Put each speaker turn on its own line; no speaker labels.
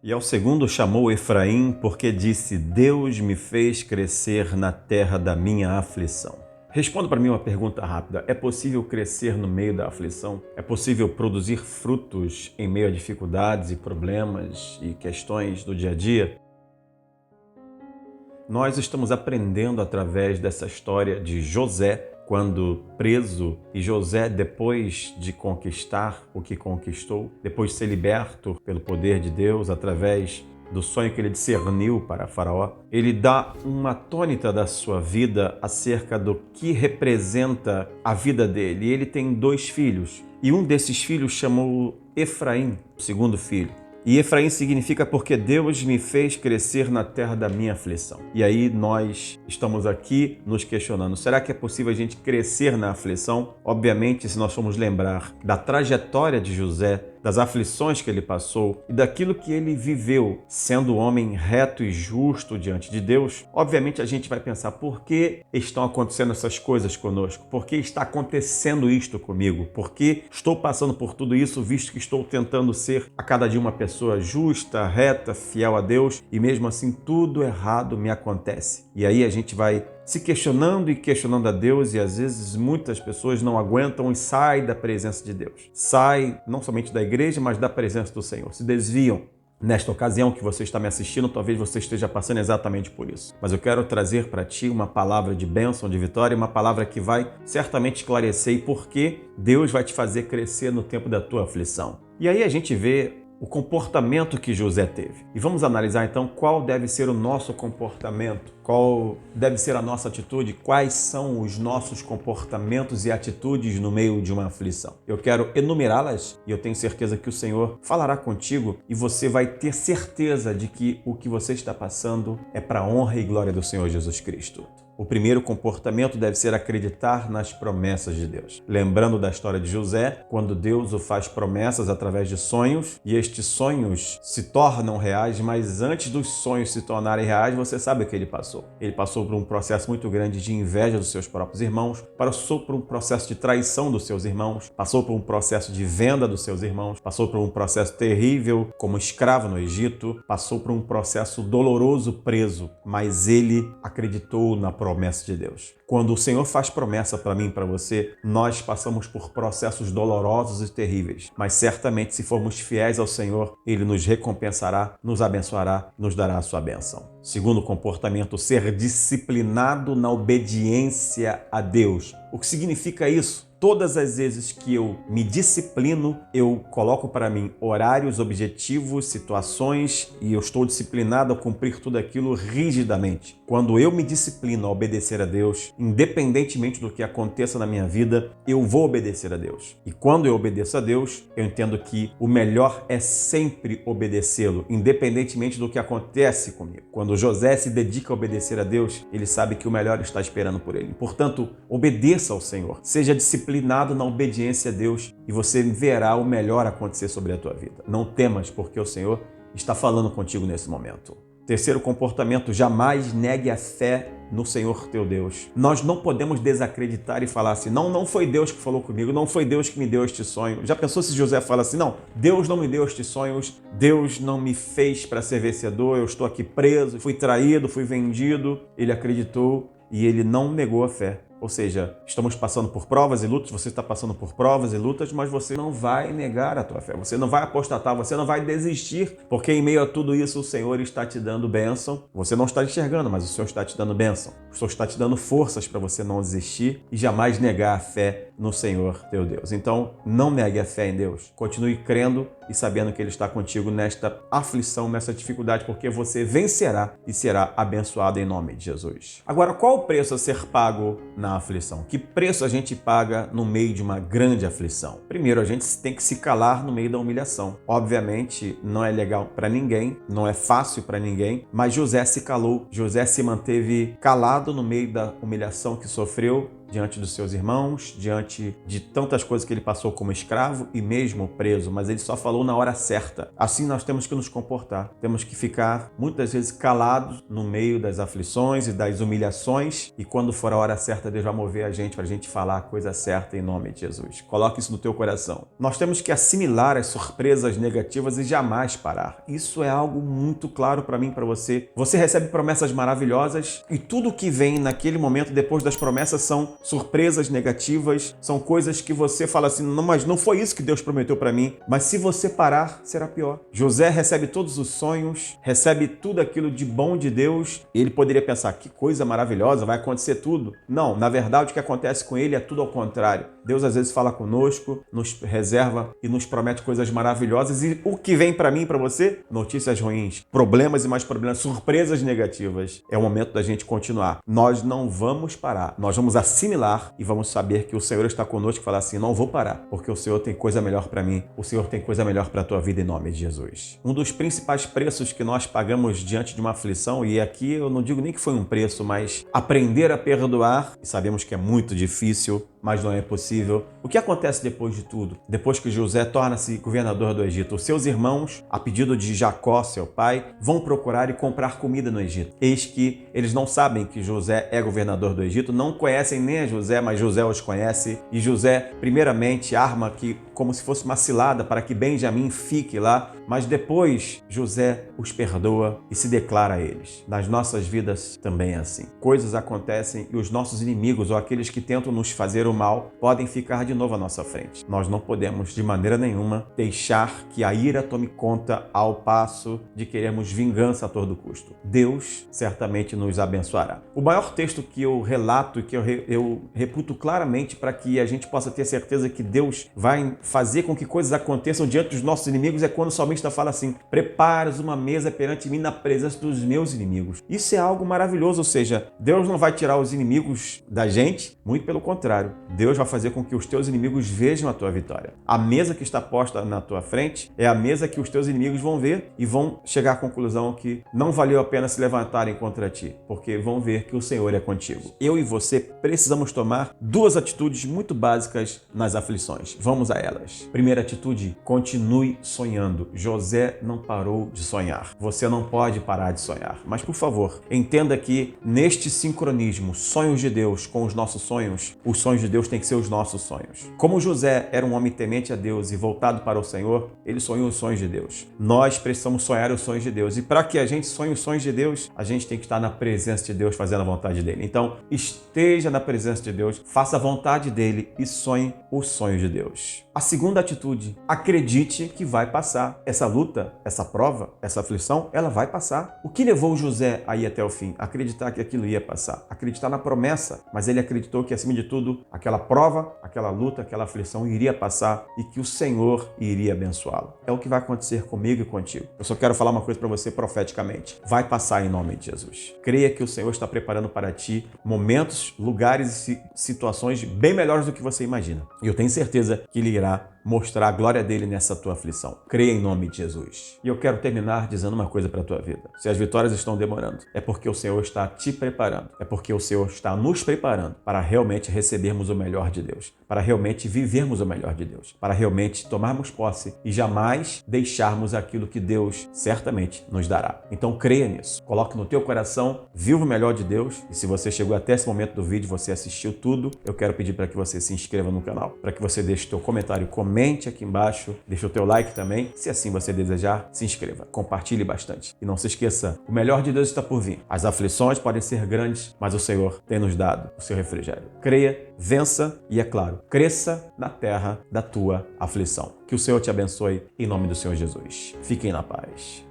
E ao segundo chamou Efraim, porque disse: Deus me fez crescer na terra da minha aflição. Responda para mim uma pergunta rápida. É possível crescer no meio da aflição? É possível produzir frutos em meio a dificuldades e problemas e questões do dia a dia? Nós estamos aprendendo através dessa história de José, quando preso, e José, depois de conquistar o que conquistou, depois de ser liberto pelo poder de Deus através do sonho que ele discerniu para Faraó, ele dá uma tônica da sua vida acerca do que representa a vida dele. E ele tem 2 filhos, e um desses filhos chamou Efraim, o segundo filho. E Efraim significa porque Deus me fez crescer na terra da minha aflição. E aí nós estamos aqui nos questionando, será que é possível a gente crescer na aflição? Obviamente, se nós formos lembrar da trajetória de José, das aflições que ele passou e daquilo que ele viveu sendo homem reto e justo diante de Deus, obviamente a gente vai pensar, por que estão acontecendo essas coisas conosco? Por que está acontecendo isto comigo? Por que estou passando por tudo isso, visto que estou tentando ser a cada dia uma pessoa justa, reta, fiel a Deus, e mesmo assim tudo errado me acontece? E aí a gente vai se questionando e questionando a Deus, e às vezes muitas pessoas não aguentam e saem da presença de Deus. Saem não somente da igreja, mas da presença do Senhor. Se desviam. Nesta ocasião que você está me assistindo, talvez você esteja passando exatamente por isso. Mas eu quero trazer para ti uma palavra de bênção, de vitória, uma palavra que vai certamente esclarecer e por que Deus vai te fazer crescer no tempo da tua aflição. E aí a gente vê o comportamento que José teve. E vamos analisar então qual deve ser o nosso comportamento, qual deve ser a nossa atitude, quais são os nossos comportamentos e atitudes no meio de uma aflição. Eu quero enumerá-las e eu tenho certeza que o Senhor falará contigo e você vai ter certeza de que o que você está passando é para a honra e glória do Senhor Jesus Cristo. O primeiro comportamento deve ser acreditar nas promessas de Deus. Lembrando da história de José, quando Deus o faz promessas através de sonhos, e estes sonhos se tornam reais, mas antes dos sonhos se tornarem reais, você sabe o que ele passou. Ele passou por um processo muito grande de inveja dos seus próprios irmãos, passou por um processo de traição dos seus irmãos, passou por um processo de venda dos seus irmãos, passou por um processo terrível como escravo no Egito, passou por um processo doloroso preso, mas ele acreditou na promessa de Deus. Quando o Senhor faz promessa para mim e para você, nós passamos por processos dolorosos e terríveis, mas certamente se formos fiéis ao Senhor, Ele nos recompensará, nos abençoará, nos dará a sua bênção. Segundo comportamento, ser disciplinado na obediência a Deus. O que significa isso? Todas as vezes que eu me disciplino, eu coloco para mim horários, objetivos, situações e eu estou disciplinado a cumprir tudo aquilo rigidamente. Quando eu me disciplino a obedecer a Deus, independentemente do que aconteça na minha vida, eu vou obedecer a Deus. E quando eu obedeço a Deus, eu entendo que o melhor é sempre obedecê-lo, independentemente do que acontece comigo. Quando José se dedica a obedecer a Deus, ele sabe que o melhor está esperando por ele. Portanto, obedeça ao Senhor. Seja disciplinado na obediência a Deus e você verá o melhor acontecer sobre a tua vida. Não temas, porque o Senhor está falando contigo nesse momento. Terceiro comportamento, jamais negue a fé no Senhor teu Deus. Nós não podemos desacreditar e falar assim, não foi Deus que falou comigo, não foi Deus que me deu este sonho. Já pensou se José fala assim, não, Deus não me deu estes sonhos, Deus não me fez para ser vencedor, eu estou aqui preso, fui traído, fui vendido. Ele acreditou e ele não negou a fé. Ou seja, estamos passando por provas e lutas, você está passando por provas e lutas, mas você não vai negar a tua fé, você não vai apostatar, você não vai desistir, porque em meio a tudo isso o Senhor está te dando bênção. Você não está enxergando, mas o Senhor está te dando bênção. O Senhor está te dando forças para você não desistir e jamais negar a fé no Senhor teu Deus. Então, não negue a fé em Deus. Continue crendo e sabendo que Ele está contigo nesta aflição, nessa dificuldade, porque você vencerá e será abençoado em nome de Jesus. Agora, qual o preço a ser pago na aflição? Que preço a gente paga no meio de uma grande aflição? Primeiro, a gente tem que se calar no meio da humilhação. Obviamente, não é legal para ninguém, não é fácil para ninguém, mas José se calou, José se manteve calado no meio da humilhação que sofreu diante dos seus irmãos, diante de tantas coisas que ele passou como escravo e mesmo preso, mas ele só falou na hora certa. Assim nós temos que nos comportar. Temos que ficar muitas vezes calados no meio das aflições e das humilhações, e quando for a hora certa, Deus vai mover a gente para a gente falar a coisa certa em nome de Jesus. Coloque isso no teu coração. Nós temos que assimilar as surpresas negativas e jamais parar. Isso é algo muito claro para mim e para você. Você recebe promessas maravilhosas e tudo que vem naquele momento depois das promessas são surpresas negativas, são coisas que você fala assim, não, mas não foi isso que Deus prometeu para mim. Mas se você parar, será pior. José recebe todos os sonhos, recebe tudo aquilo de bom de Deus. Ele poderia pensar, que coisa maravilhosa, vai acontecer tudo. Não, na verdade o que acontece com ele é tudo ao contrário. Deus às vezes fala conosco, nos reserva e nos promete coisas maravilhosas, e o que vem para mim e para você? Notícias ruins, problemas e mais problemas, surpresas negativas. É o momento da gente continuar. Nós não vamos parar, nós vamos assimilar e vamos saber que o Senhor está conosco e falar assim, não vou parar, porque o Senhor tem coisa melhor para mim, o Senhor tem coisa melhor para a tua vida em nome de Jesus. Um dos principais preços que nós pagamos diante de uma aflição, e aqui eu não digo nem que foi um preço, mas aprender a perdoar, e sabemos que é muito difícil, mas não é possível. O que acontece depois de tudo? Depois que José torna-se governador do Egito, os seus irmãos, a pedido de Jacó, seu pai, vão procurar e comprar comida no Egito. Eis que eles não sabem que José é governador do Egito, não conhecem nem a José, mas José os conhece. E José, primeiramente, arma que como se fosse uma cilada para que Benjamim fique lá, mas depois José os perdoa e se declara a eles. Nas nossas vidas também é assim. Coisas acontecem e os nossos inimigos ou aqueles que tentam nos fazer o mal podem ficar de novo à nossa frente. Nós não podemos de maneira nenhuma deixar que a ira tome conta ao passo de querermos vingança a todo custo. Deus certamente nos abençoará. O maior texto que eu relato e que eu reputo claramente para que a gente possa ter certeza que Deus vai fazer com que coisas aconteçam diante dos nossos inimigos é quando o salmista fala assim, preparas uma mesa perante mim na presença dos meus inimigos. Isso é algo maravilhoso, ou seja, Deus não vai tirar os inimigos da gente, muito pelo contrário. Deus vai fazer com que os teus inimigos vejam a tua vitória. A mesa que está posta na tua frente é a mesa que os teus inimigos vão ver e vão chegar à conclusão que não valeu a pena se levantarem contra ti, porque vão ver que o Senhor é contigo. Eu e você precisamos tomar duas atitudes muito básicas nas aflições. Vamos a elas. Primeira atitude, continue sonhando. José não parou de sonhar. Você não pode parar de sonhar. Mas, por favor, entenda que neste sincronismo, sonhos de Deus com os nossos sonhos, os sonhos de Deus têm que ser os nossos sonhos. Como José era um homem temente a Deus e voltado para o Senhor, ele sonhou os sonhos de Deus. Nós precisamos sonhar os sonhos de Deus. E para que a gente sonhe os sonhos de Deus, a gente tem que estar na presença de Deus, fazendo a vontade dele. Então, esteja na presença de Deus, faça a vontade dele e sonhe os sonhos de Deus. A segunda atitude, acredite que vai passar. Essa luta, essa prova, essa aflição, ela vai passar. O que levou José a ir até o fim? Acreditar que aquilo ia passar. Acreditar na promessa, mas ele acreditou que, acima de tudo, aquela prova, aquela luta, aquela aflição iria passar e que o Senhor iria abençoá-lo. É o que vai acontecer comigo e contigo. Eu só quero falar uma coisa para você profeticamente. Vai passar em nome de Jesus. Creia que o Senhor está preparando para ti momentos, lugares e situações bem melhores do que você imagina. E eu tenho certeza que Ele irá mostrar a glória dele nessa tua aflição. Creia em nome de Jesus. E eu quero terminar dizendo uma coisa para a tua vida. Se as vitórias estão demorando, é porque o Senhor está te preparando. É porque o Senhor está nos preparando para realmente recebermos o melhor de Deus, para realmente vivermos o melhor de Deus, para realmente tomarmos posse e jamais deixarmos aquilo que Deus certamente nos dará. Então creia nisso. Coloque no teu coração, viva o melhor de Deus. E se você chegou até esse momento do vídeo, você assistiu tudo, eu quero pedir para que você se inscreva no canal, para que você deixe teu comentário, comente aqui embaixo, deixa o teu like também. Se assim você desejar, se inscreva, compartilhe bastante. E não se esqueça, o melhor de Deus está por vir. As aflições podem ser grandes, mas o Senhor tem nos dado o seu refrigério. Creia, vença e, é claro, cresça na terra da tua aflição. Que o Senhor te abençoe em nome do Senhor Jesus. Fiquem na paz.